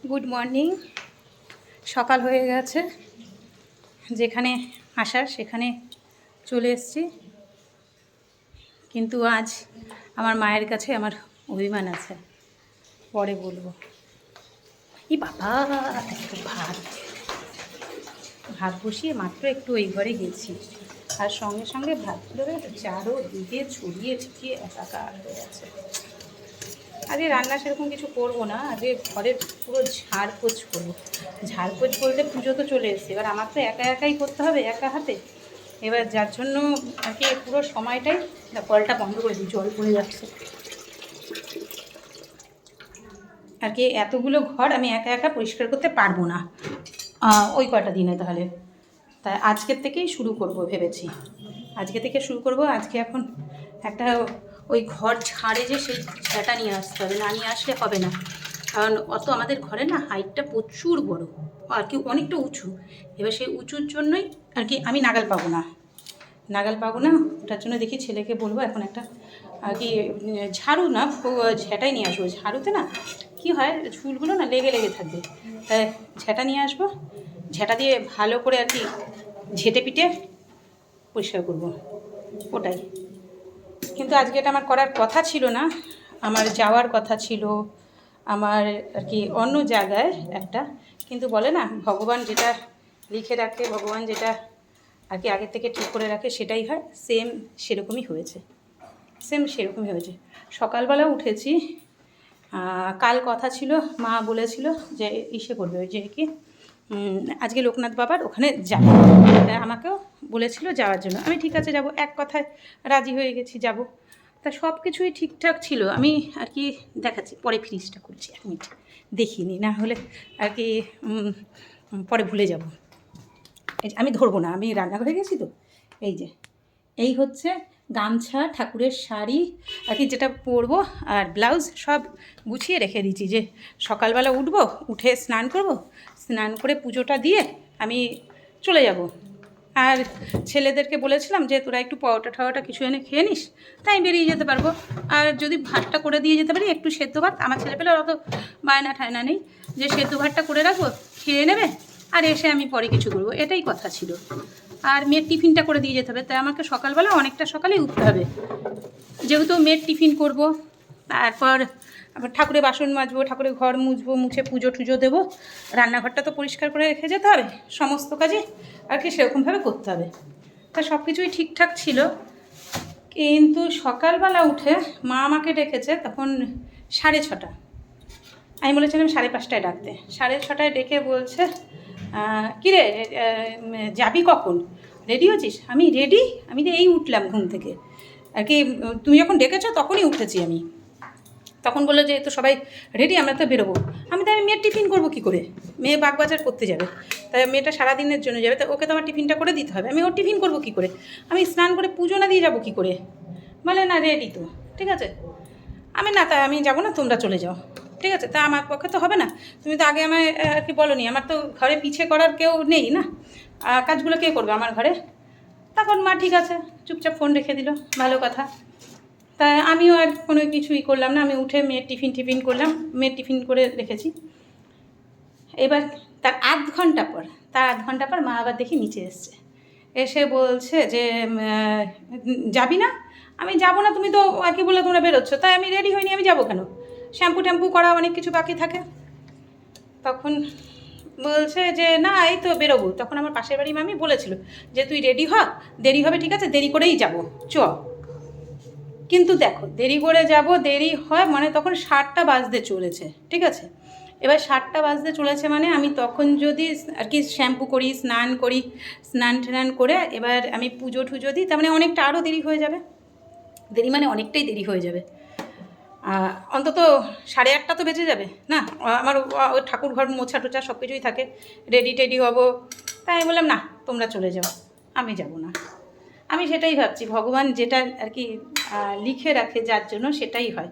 Good morning. সকাল হয়ে গেছে, যেখানে আসার সেখানে চলে এসেছি। কিন্তু আজ আমার মায়ের কাছে আমার অভিমান আছে, পরে বলবো। ই বাবা, একটু ভাত ভাত বসিয়ে মাত্র একটু ওই ঘরে গেছি, আর সঙ্গে সঙ্গে ভাতগুলো চারোদিকে ছড়িয়ে ছিটিয়ে একাকার হয়ে আছে। আজকে রান্না সেরকম কিছু করবো না, আজকে ঘরের পুরো ঝাড়পোছ করবো। ঝাড়পোছ বলতে পুজো তো চলে এসেছে, এবার আমার তো একা একাই করতে হবে, একা হাতে। এবার যার জন্য আর কি পুরো সময়টাই, কলটা বন্ধ করে দিই, জল পড়ে যাচ্ছে আর কি। এতগুলো ঘর আমি একা একা পরিষ্কার করতে পারবো না ওই কটা দিনে। তাহলে তাই আজকের থেকেই শুরু করব ভেবেছি, আজকে থেকে শুরু করব। আজকে এখন একটা ওই ঘর ঝাড়ে যে সেই ঝাঁটা নিয়ে আসতে হবে, না নিয়ে আসলে হবে না। কারণ অত আমাদের ঘরে না হাইটটা প্রচুর বড় আর কি, অনেকটা উঁচু। এবার সেই উঁচুর জন্যই আর কি আমি নাগাল পাবো না, ওটার জন্য দেখি ছেলেকে বলবো এখন একটা আর কি ঝাড়ু না, ঝেঁটাই নিয়ে আসবো। ঝাড়ুতে না কি হয়, ঝুলগুলো না লেগে লেগে থাকবে, তাই ঝেঁটা নিয়ে আসবো। ঝেঁটা দিয়ে ভালো করে আর কি ঝেঁটে পিটে পরিষ্কার করবো, ওটাই। কিন্তু আজকে এটা আমার করার কথা ছিল না, আমার যাওয়ার কথা ছিল আমার আর কি অন্য জায়গায় একটা। কিন্তু বলে না, ভগবান যেটা লিখে রাখে, ভগবান যেটা আর কি আগের থেকে ঠিক করে রাখে সেটাই হয়। সেরকমই হয়েছে। সকালবেলা উঠেছি, কাল কথা ছিল, মা বলেছিল যে ইসে করবে, ওই যে কি আজকে লোকনাথ বাবার ওখানে যাবে, আমাকেও বলেছিল যাওয়ার জন্য। আমি ঠিক আছে যাব, এক কথায় রাজি হয়ে গেছি যাব। তা সব কিছুই ঠিকঠাক ছিল। আমি আর কি দেখাচ্ছি, পরে ফ্রিজটা করছি, 1 মিনিট দেখিনি, না হলে আর কি পরে ভুলে যাব। আমি ধরবো না, আমি রান্নাঘরে গেছি তো। এই হচ্ছে গামছা, ঠাকুরের শাড়ি আর কি যেটা পরবো, আর ব্লাউজ সব গুছিয়ে রেখে দিয়েছি, যে সকালবেলা উঠে স্নান করব, স্নান করে পুজোটা দিয়ে আমি চলে যাব। আর ছেলেদেরকে বলেছিলাম যে তোরা একটু পরোটা কিছু এনে খেয়ে নিস, তাই বেরিয়ে যেতে পারবো। আর যদি ভাতটা করে দিয়ে যেতে পারি, একটু সেদ্ধ ভাত, আমার ছেলেপেলে অত বায়না ঠায়না নেই, যে সেদ্ধ ভাতটা করে রাখবো, খেয়ে নেবে, আর এসে আমি পরে কিছু করবো, এটাই কথা ছিল। আর মেয়ের টিফিনটা করে দিয়ে যেতে হবে, তাই আমাকে সকালবেলা অনেকটা সকালেই উঠতে হবে, যেহেতু মেয়ের টিফিন করব। তারপর আবার ঠাকুরের বাসন মাজবো, ঠাকুরের ঘর মুছে পুজো টুজো দেবো, রান্নাঘরটা তো পরিষ্কার করে রেখে যেতে হবে, সমস্ত কাজে আর কি সেরকমভাবে করতে হবে। তা সব কিছুই ঠিকঠাক ছিল। কিন্তু সকালবেলা উঠে মা আমাকে ডেকেছে তখন 6:30। আমি বলেছিলাম 5:30টায় ডাকতে, 6:30টায় ডেকে বলছে কিরে যাবি কখন, রেডি হচ্ছিস? আমি রেডি, আমি তো এই উঠলাম ঘুম থেকে আর কি, তুমি যখন ডেকেছো তখনই উঠেছি আমি। তখন বললো যে তো সবাই রেডি, আমরা তো বেরোবো। আমি মেয়ের টিফিন করবো কী করে, মেয়ে বাগবাজার করতে যাবে, তাই মেয়েটা সারাদিনের জন্য যাবে, তাই ওকে তো আমার টিফিনটা করে দিতে হবে, আমি ওর টিফিন করবো কী করে, আমি স্নান করে পুজো না দিয়ে যাবো কী করে? বলে না রেডি তো, ঠিক আছে। আমি না, তাই আমি যাবো না, তোমরা চলে যাও, ঠিক আছে। তা আমার পক্ষে তো হবে না, তুমি তো আগে আমায় আর কি বলোনি, আমার তো ঘরে পিছিয়ে করার কেউ নেই না, কাজগুলো কে করবে আমার ঘরে? তখন মা ঠিক আছে চুপচাপ ফোন রেখে দিল, ভালো কথা। তাই আমিও আর কোনো কিছুই করলাম না, আমি উঠে মেয়ের টিফিন করলাম, মেয়ের টিফিন করে রেখেছি। এবার তার আধ ঘন্টা পর মা আবার দেখি নিচে এসছে, এসে বলছে যে যাবি না? আমি যাবো না, তুমি তো আর কি বলে তোমরা বেরোচ্ছ, তাই আমি রেডি হইনি, আমি যাবো কেন? শ্যাম্পু করা অনেক কিছু বাকি থাকে। তখন বলছে যে না এই তো বেরোবো। তখন আমার পাশের বাড়ি মামি বলেছিল যে তুই রেডি হ, দেরি হবে, ঠিক আছে, দেরি করেই যাবো, চ। কিন্তু দেখো, দেরি করে যাব, দেরি হয় মানে তখন 7টা বাজতে চলেছে, ঠিক আছে। এবার 7টা বাজতে চলেছে মানে আমি তখন যদি আর কি শ্যাম্পু করি, স্নান টান করে এবার আমি পুজো টুজো দিই, তার মানে অনেকটা আরও দেরি হয়ে যাবে, অনেকটাই দেরি হয়ে যাবে। অন্তত 8:30 তো বেজে যাবে না, আমার ওই ঠাকুর ঘর মোছা টোছা সব কিছুই থাকে, রেডি হবো। তাই আমি বললাম না, তোমরা চলে যাও, আমি যাব না। আমি সেটাই ভাবছি, ভগবান যেটা আর কি লিখে রাখে যার জন্য সেটাই হয়।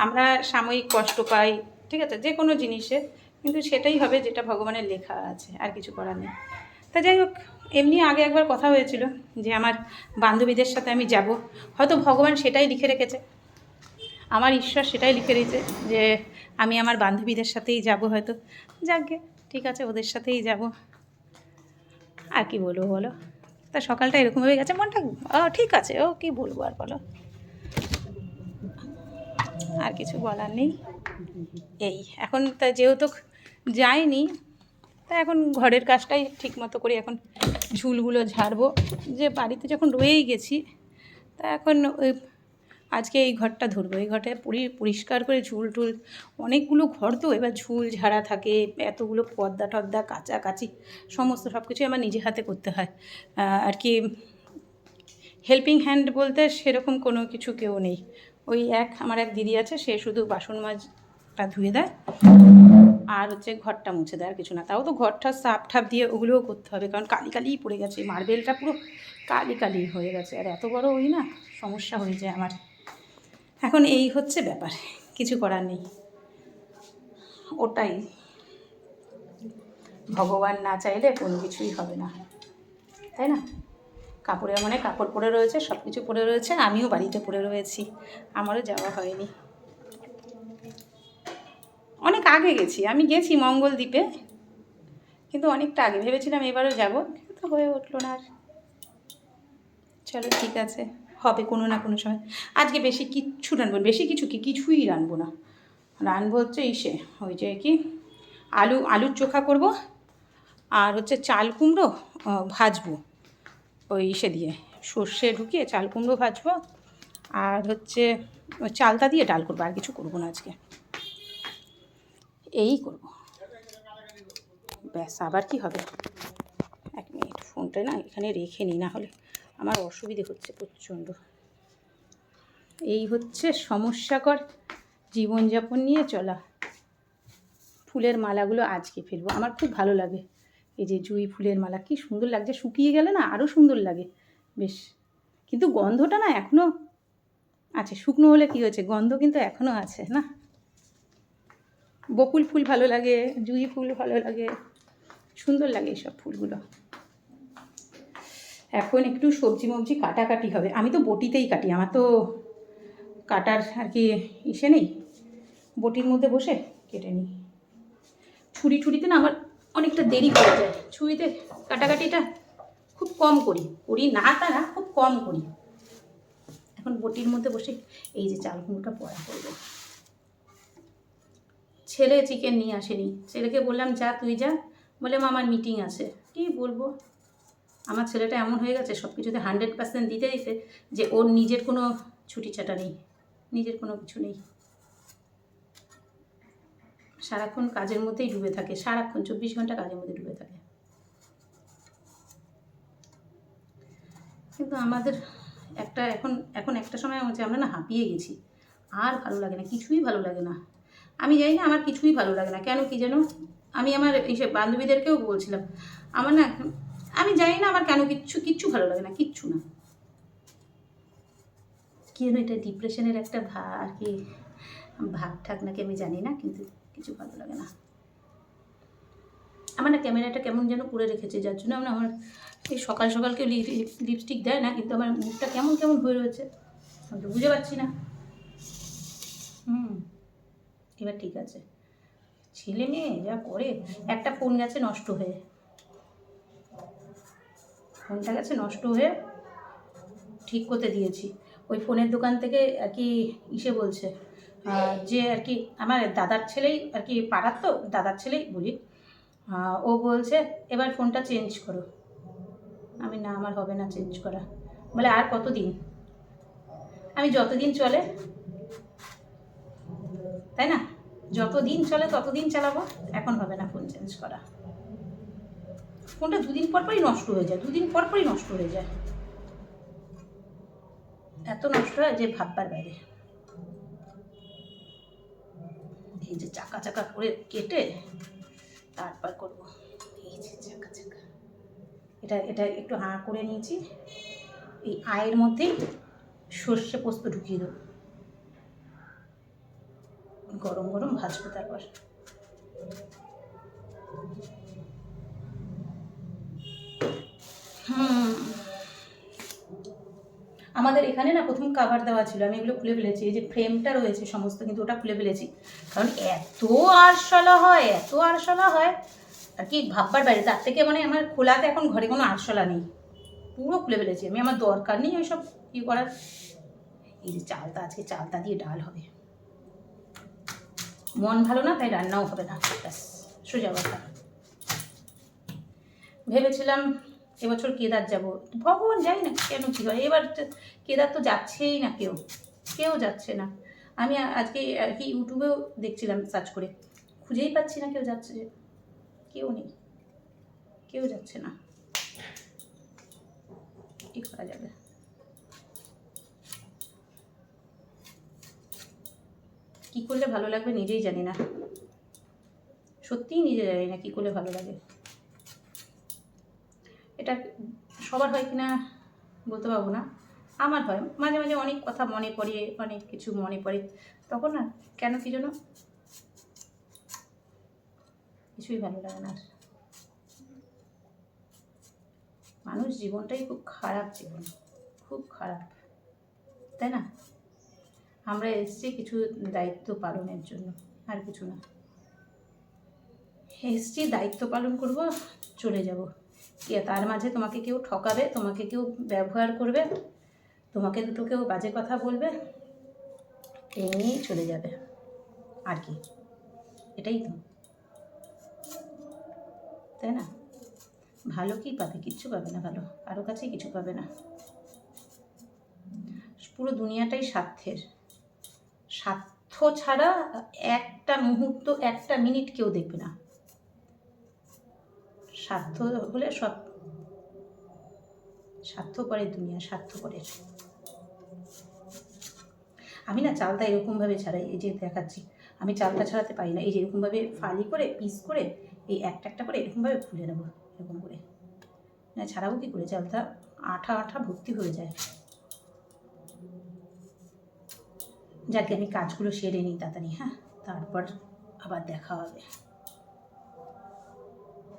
আমরা সাময়িক কষ্ট পাই, ঠিক আছে, যে কোনো জিনিসে, কিন্তু সেটাই হবে যেটা ভগবানের লেখা আছে, আর কিছু করার নেই। তা যাই হোক, এমনি আগে একবার কথা হয়েছিল যে আমার বান্ধবীদের সাথে আমি যাব, হয়তো ভগবান সেটাই লিখে রেখেছে, আমার ঈশ্বর সেটাই লিখে দিয়েছে যে আমি আমার বান্ধবীদের সাথেই যাব হয়তো, যাকগে ঠিক আছে, ওদের সাথেই যাব। আর কি বলবো বলো, তা সকালটা এরকম হয়ে গেছে, মনটা ঠিক আছে, ও কি বলবো আর বলো, আর কিছু বলার নেই। এই এখন তা যেহেতু যাইনি, তা এখন ঘরের কাজটাই ঠিক মতো করি। এখন ঝুলগুলো ঝাড়বো, যে বাড়িতে যখন রয়েই গেছি, তা এখন ওই আজকে এই ঘরটা ধরবো, এই ঘরটা পরিষ্কার করে ঝুল টুল, অনেকগুলো ঘর তো, এবার ঝুল ঝাড়া থাকে, এতগুলো পর্দা টর্দা কাচাকাচি, সমস্ত সব কিছুই আমার নিজে হাতে করতে হয় আর কি। হেল্পিং হ্যান্ড বলতে সেরকম কোনো কিছু কেউ নেই, ওই আমার এক দিদি আছে, সে শুধু বাসন মাজটা ধুয়ে দেয় আর হচ্ছে ঘরটা মুছে দেয়, আর কিছু না। তাও তো ঘরটা সাপ ঠাপ দিয়ে ওগুলোও করতে হবে, কারণ কালি কালিই পড়ে গেছে, মার্বেলটা পুরো কালি কালি হয়ে গেছে, আর এত বড় ওই না, সমস্যা হয়ে যায় আমার। এখন এই হচ্ছে ব্যাপার, কিছু করার নেই, ওটাই, ভগবান না চাইলে কোনো কিছুই হবে না, তাই না? কাপড়ের মানে কাপড় পরে রয়েছে, সব কিছু পরে রয়েছে, আমিও বাড়িতে পরে রয়েছি, আমারও যাওয়া হয়নি। অনেক আগে গেছি, আমি গেছি মঙ্গলদ্বীপে, কিন্তু অনেকটা আগে ভেবেছিলাম এবারও যাব, কিন্তু হয়ে উঠলো না আর। চলো ঠিক আছে, হবে কোনো না কোনো সময়। আজকে বেশি কিচ্ছু রানবো, বেশি কিছুই রানবো না, রানবো হচ্ছে ওই যে কি আলুর চোখা করব, আর হচ্ছে চাল কুমড়ো ভাজবো, ওই দিয়ে সর্ষে ঢুকিয়ে চাল কুমড়ো ভাজবো, আর হচ্ছে ওই চালতা দিয়ে ডাল করবো, আর কিছু করবো না আজকে, এই করবো ব্যাস। আবার কি হবে, 1 মিনিট, ফোনটা না এখানে রেখে নিই, না হলে আমার অসুবিধে হচ্ছে প্রচণ্ড। এই হচ্ছে সমস্যাকর জীবনযাপন নিয়ে চলা। ফুলের মালাগুলো আজকে ফেলবো, আমার খুব ভালো লাগে, এই যে জুঁই ফুলের মালা, কি সুন্দর লাগছে, শুকিয়ে গেলে না আরও সুন্দর লাগে বেশ, কিন্তু গন্ধটা না এখনও আছে, শুকনো হলে কী হয়েছে, গন্ধ কিন্তু এখনও আছে না। বকুল ফুল ভালো লাগে, জুঁই ফুল ভালো লাগে, সুন্দর লাগে এইসব ফুলগুলো। এখন একটু সবজি মবজি কাটাকাটি হবে, আমি তো বটিতেই কাটি, আমার তো কাটার আর কি নেই, বটির মধ্যে বসে কেটে নিই। ছুরিতে না আমার অনেকটা দেরি হয়ে যায়, ছুরিতে কাটাকাটিটা খুব কম করি না, তা না, খুব কম করি। এখন বটির মধ্যে বসে এই যে চাল কুমড়োটা পড়া করবো। ছেলে চিকেন নিয়ে আসেনি, ছেলেকে বললাম যা তুই যা, বলে আমার মিটিং আছে। কী বলবো, আমার ছেলেটা এমন হয়ে গেছে সব কিছুতে 100% দিতে যে ওর নিজের কোনো ছুটি ছাটা নেই, নিজের কোনো কিছু নেই, সারাক্ষণ কাজের মধ্যেই ডুবে থাকে, সারাক্ষণ 24 ঘন্টা কাজের মধ্যে ডুবে থাকে। কিন্তু আমাদের এখন একটা সময় হচ্ছে আমরা না হাঁপিয়ে গেছি, আর ভালো লাগে না, কিছুই ভালো লাগে না। আমি জানি না আমার কিছুই ভালো লাগে না কেন, কি যেন, আমি আমার এইসব বান্ধবীদেরকেও বলছিলাম, আমার না, আমি জানি না আমার কেন কিচ্ছু ভালো লাগে না, কিচ্ছু না। কী যেন এটা ডিপ্রেশনের একটা আর কি ভাব ঠাক নাকি আমি জানি না, কিন্তু কিছু ভালো লাগে না। আমার না ক্যামেরাটা কেমন যেন করে রেখেছে, যার জন্য আমার এই সকাল কেউ লিপস্টিক দেয় না, কিন্তু আমার মুখটা কেমন হয়ে রয়েছে, আমি তো বুঝে পাচ্ছি না। এবার ঠিক আছে, ছেলে মেয়ে যা করে, একটা ফোন গেছে নষ্ট হয়ে, ফোনটা গেছে নষ্ট হয়ে, ঠিক করতে দিয়েছি, ওই ফোনের দোকান থেকে আর কি বলছে, যে আর কি আমার দাদার ছেলেই আর কি, পাড়ার তো দাদার ছেলেই বলি, ও বলছে এবার ফোনটা চেঞ্জ করো। আমি না, আমার হবে না চেঞ্জ করা, বলে আর কতদিন, আমি যতদিন চলে, তাই না, যতদিন চলে ততদিন চালাবো, এখন হবে না ফোন চেঞ্জ করা। ফোনটা 2 দিন পরই নষ্ট হয়ে যায়, 2 দিন পরই নষ্ট হয়ে যায়, এত নষ্ট হয় যে ভাববার বাইরে। এই যে চাকা করে কেটে তারপর করবো, এই যে চাকা এটা একটু হাঁ করে নিয়েছি, এই আয়ের মধ্যেই সর্ষে পোস্ত ঢুকিয়ে দেবো, গরম গরম ভাজবো তারপর। আমাদের এখানে না প্রথম কাভার দেওয়া ছিল, আমি এগুলো খুলে ফেলেছি, এই যে ফ্রেমটা রয়েছে সমস্ত, কিন্তু ওটা খুলে ফেলেছি, কারণ এত আরশোলা হয়, এত আরশোলা হয় আর কি ভাববার বাইরে। তার থেকে মানে আমার খোলাতে এখন ঘরে কোনো আরশোলা নেই, পুরো খুলে ফেলেছি আমি, আমার দরকার নেই ওইসব ই করার। এই যে চালতা, আজকে চালতা দিয়ে ডাল হবে, মন ভালো না তাই রান্নাও হবে না, ব্যাস সোজা কথা। ভেবেছিলাম এবছর কেদার যাব, ভগবান যাই না কেন কী হয়, এবার কেদার তো যাচ্ছেই না, কেউ কেউ যাচ্ছে না। আমি আজকে আর কি ইউটিউবেও দেখছিলাম সার্চ করে, খুঁজেই পাচ্ছি না কেউ যাচ্ছে, যে কেউ নেই, কেউ যাচ্ছে না, কী করা যাবে। কী করলে ভালো লাগবে নিজেই জানি না, সত্যিই নিজে জানি না কী করলে ভালো লাগে। এটা সবার হয় কিনা বলতে পারবো না, আমার হয় মাঝে মাঝে, অনেক কথা মনে পড়ে, অনেক কিছু মনে পড়ে, তখন না কেন কি জন্য কিছুই ভালো লাগে না। মানুষ জীবনটাই খুব খারাপ জীবন, খুব খারাপ, তাই না? আমরা এসেছি কিছু দায়িত্ব পালনের জন্য, আর কিছু না। এসেছি দায়িত্ব পালন করব, চলে যাব, কে তার মাঝে তোমাকে কেউ ঠকাবে, তোমাকে কেউ ব্যবহার করবে, তোমাকে দুটো কেউ বাজে কথা বলবে, এমনিই চলে যাবে, আর কি, এটাই তো, তাই না? ভালো কি পাবে? কিচ্ছু পাবে না, ভালো কারো কাছেই কিছু পাবে না। পুরো দুনিয়াটাই স্বার্থের, স্বার্থ ছাড়া একটা মুহূর্ত, একটা মিনিট কেউ দেখবে না। স্বার্থ হলে সব, স্বার্থপরের দুনিয়া, স্বার্থপরের। আমি না চালটা এরকমভাবে ছাড়াই, এই যে দেখাচ্ছি, আমি চালটা ছাড়াতে পারি না, এই যে এরকমভাবে ফালি করে পিস করে এই একটা একটা করে এরকমভাবে খুলে নেবো, এরকম করে না ছাড়াবো কী করে, চালটা আঠা আঠা ভর্তি হয়ে যায়। যাকে আমি কাজগুলো সেরে নিই তাড়াতাড়ি, হ্যাঁ, তারপর আবার দেখা হবে।